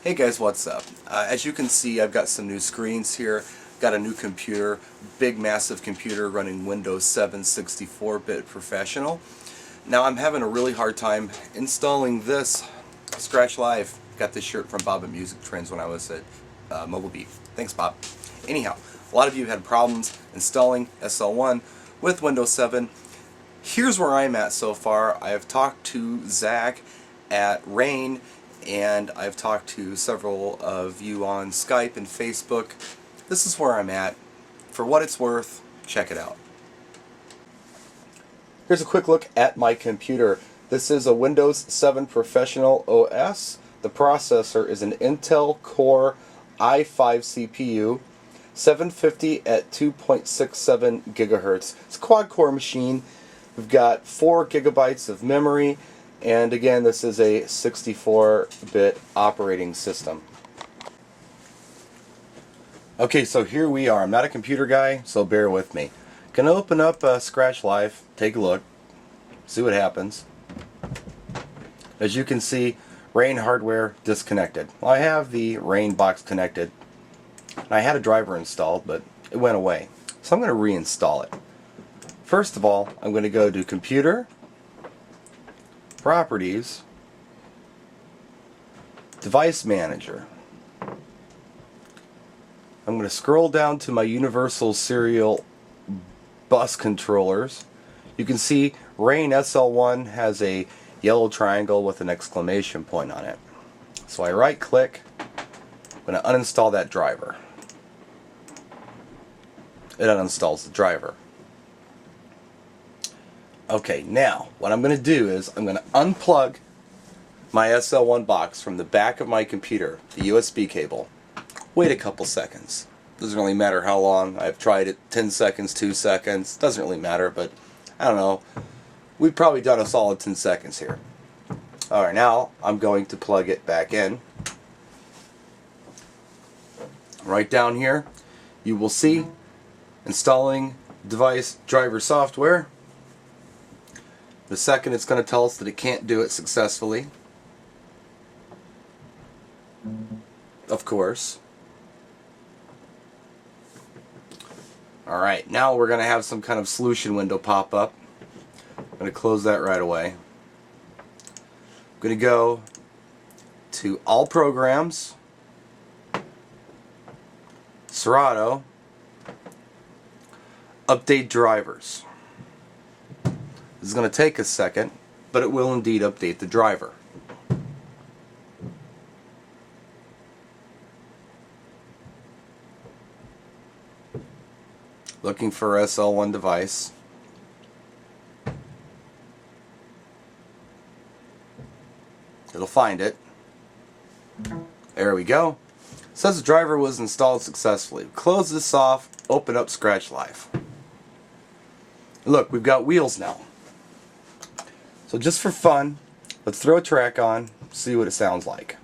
Hey guys, what's up? As you can see, I've got some new screens here. Got a new computer, big massive computer running Windows 7 64-bit Professional. Now I'm having a really hard time installing this Scratch Live. Got this shirt from Bob at Music Trends when I was at Mobile Beat. Thanks, Bob. Anyhow, a lot of you had problems installing SL1 with Windows 7. Here's where I'm at so far. I have talked to Zach at Rane, and I've talked to several of you on Skype and Facebook. This is where I'm at. For what it's worth, check it out. Here's a quick look at my computer. This is a Windows 7 Professional OS. The processor is an Intel Core i5 CPU, 750 at 2.67 gigahertz. It's a quad-core machine. We've got 4 gigabytes of memory, and again, this is a 64-bit operating system. Okay, so here we are. I'm not a computer guy, so bear with me. Gonna open up Scratch Live, take a look, see what happens. As you can see, Rane hardware disconnected. Well, I have the Rane box connected, and I had a driver installed, but it went away. So I'm going to reinstall it. First of all, I'm going to go to Computer, Properties, Device Manager. I'm going to scroll down to my Universal Serial Bus Controllers. You can see Rane SL1 has a yellow triangle with an exclamation point on it. So I right click, I'm going to uninstall that driver. It uninstalls the driver. Okay, now what I'm going to do is I'm going to unplug my SL1 box from the back of my computer, the USB cable. Wait a couple seconds. Doesn't really matter how long. I've tried it, 10 seconds, 2 seconds. Doesn't really matter, but I don't know. We've probably done a solid 10 seconds here. Alright, now I'm going to plug it back in. Right down here, you will see installing device driver software. The second it's going to tell us that it can't do it successfully. Of course. Alright, now we're going to have some kind of solution window pop up. I'm going to close that right away. I'm going to go to All Programs, Serato, Update Drivers. This is going to take a second, but it will indeed update the driver. Looking for SL1 device. It'll find it. There we go. It says the driver was installed successfully. Close this off, open up Scratch Live. Look, we've got wheels now. So just for fun, let's throw a track on, see what it sounds like.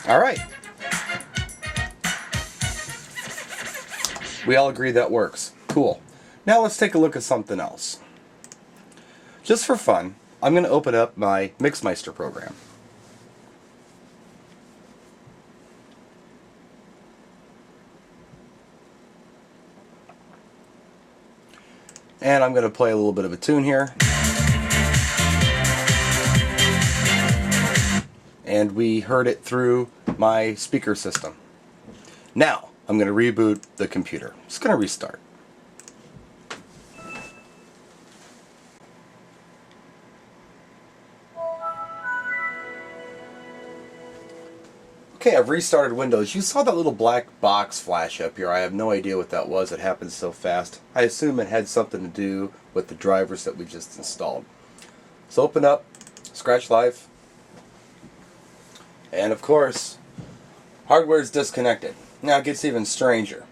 Alright. We all agree that works. Cool. Now let's take a look at something else. Just for fun, I'm going to open up my Mixmeister program. And I'm going to play a little bit of a tune here. And we heard it through my speaker system. Now, I'm going to reboot the computer. It's going to restart. Okay, I've restarted Windows. You saw that little black box flash up here. I have no idea what that was. It happened so fast. I assume it had something to do with the drivers that we just installed. So open up Scratch Live. And of course, hardware is disconnected. Now it gets even stranger.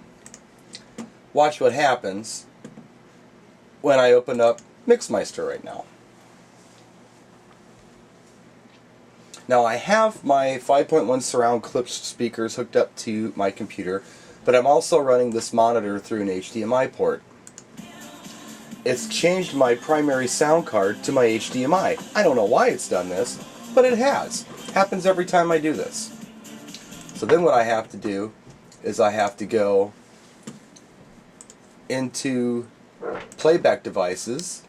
Watch what happens when I open up Mixmeister right now. Now I have my 5.1 surround clip speakers hooked up to my computer, but I'm also running this monitor through an HDMI port. It's changed my primary sound card to my HDMI. I don't know why it's done this, but it has. Happens every time I do this. So then what I have to do is I have to go into playback devices,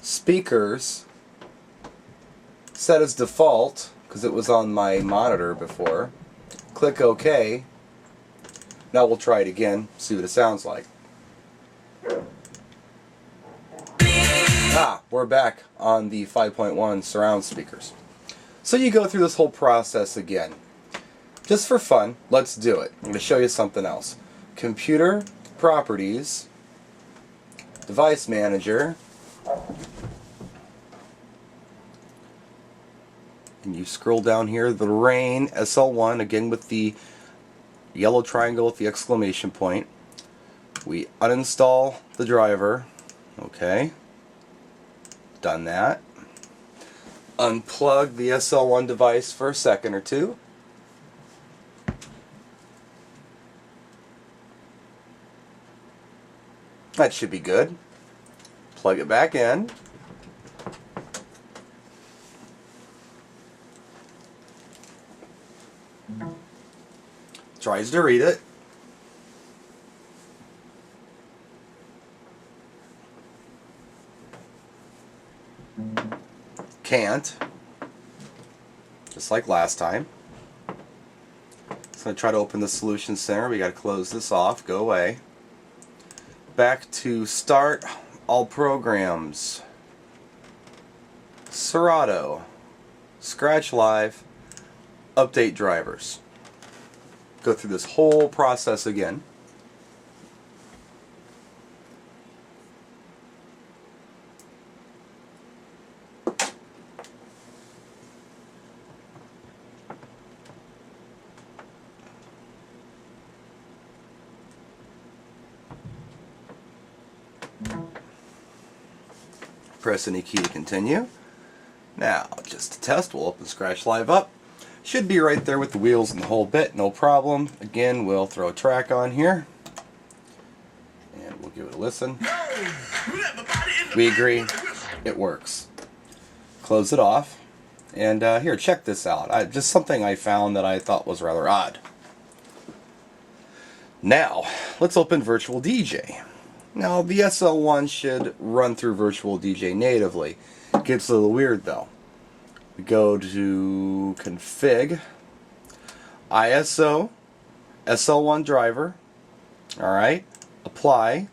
speakers, set as default because it was on my monitor before, click OK. Now we'll try it again, see what it sounds like. We're back on the 5.1 surround speakers. So you go through this whole process again. Just for fun, let's do it. I'm going to show you something else. Computer Properties, Device Manager, and you scroll down here, the Rane SL1, again with the yellow triangle with the exclamation point. We uninstall the driver. Okay. Done that. Unplug the SL1 device for a second or two. That should be good. Plug it back in. Tries to read it. Can't. Just like last time. So I try to open the Solution Center. We got to close this off. Go away. Back to Start, All Programs, Serato, Scratch Live, Update Drivers. Go through this whole process again. Press any key to continue. Now, just to test, we'll open Scratch Live up. Should be right there with the wheels and the whole bit, no problem. Again, we'll throw a track on here. And we'll give it a listen. We agree, it works. Close it off. And here, check this out. Just something I found that I thought was rather odd. Now, let's open Virtual DJ. Now, the SL1 should run through Virtual DJ natively. It gets a little weird though. We go to Config, ISO, SL1 driver, alright, Apply,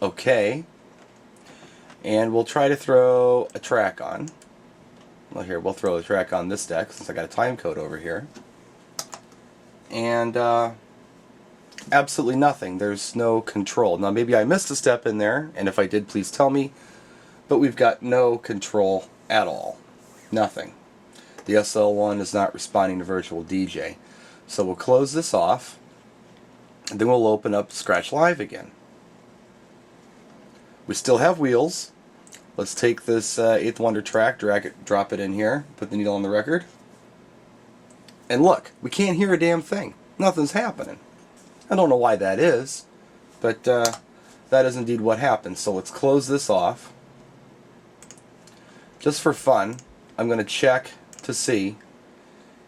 OK, and we'll try to throw a track on. Well, here, we'll throw a track on this deck since I got a time code over here. And absolutely nothing. There's no control. Now maybe I missed a step in there, and if I did, please tell me. But we've got no control at all. Nothing. The SL1 is not responding to Virtual DJ. So we'll close this off, and then we'll open up Scratch Live again. We still have wheels. Let's take this Eighth Wonder track, drag it, drop it in here, put the needle on the record. And look, we can't hear a damn thing. Nothing's happening. I don't know why that is, but that is indeed what happened. So let's close this off. Just for fun, I'm going to check to see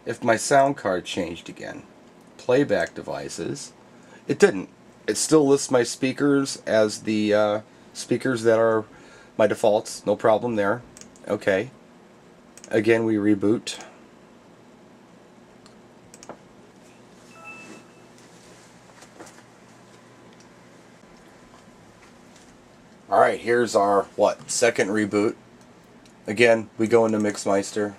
if my sound card changed again. Playback devices. It didn't. It still lists my speakers as the speakers that are my defaults. No problem there. Okay. Again, we reboot. Alright, here's our, second reboot. Again, we go into Mixmeister.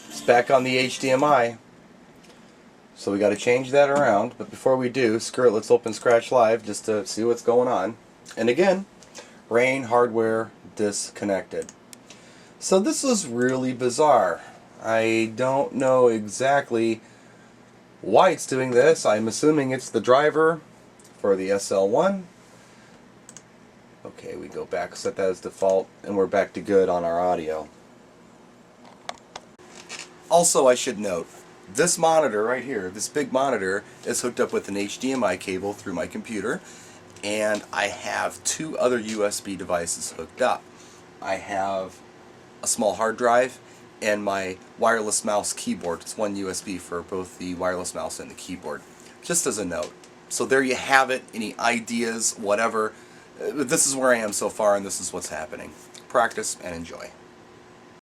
It's back on the HDMI. So we got to change that around. But before we do, screw it, let's open Scratch Live just to see what's going on. And again, Rane hardware disconnected. So this is really bizarre. I don't know exactly why it's doing this. I'm assuming it's the driver for the SL1. Okay, we go back, set that as default, and we're back to good on our audio. Also, I should note, This monitor right here, this big monitor, is hooked up with an HDMI cable through my computer, and I have two other USB devices hooked up. I have a small hard drive and my wireless mouse keyboard. It's one USB for both the wireless mouse and the keyboard, just as a note. So there you have it. Any ideas, whatever. This is where I am so far, and this is what's happening. Practice and enjoy.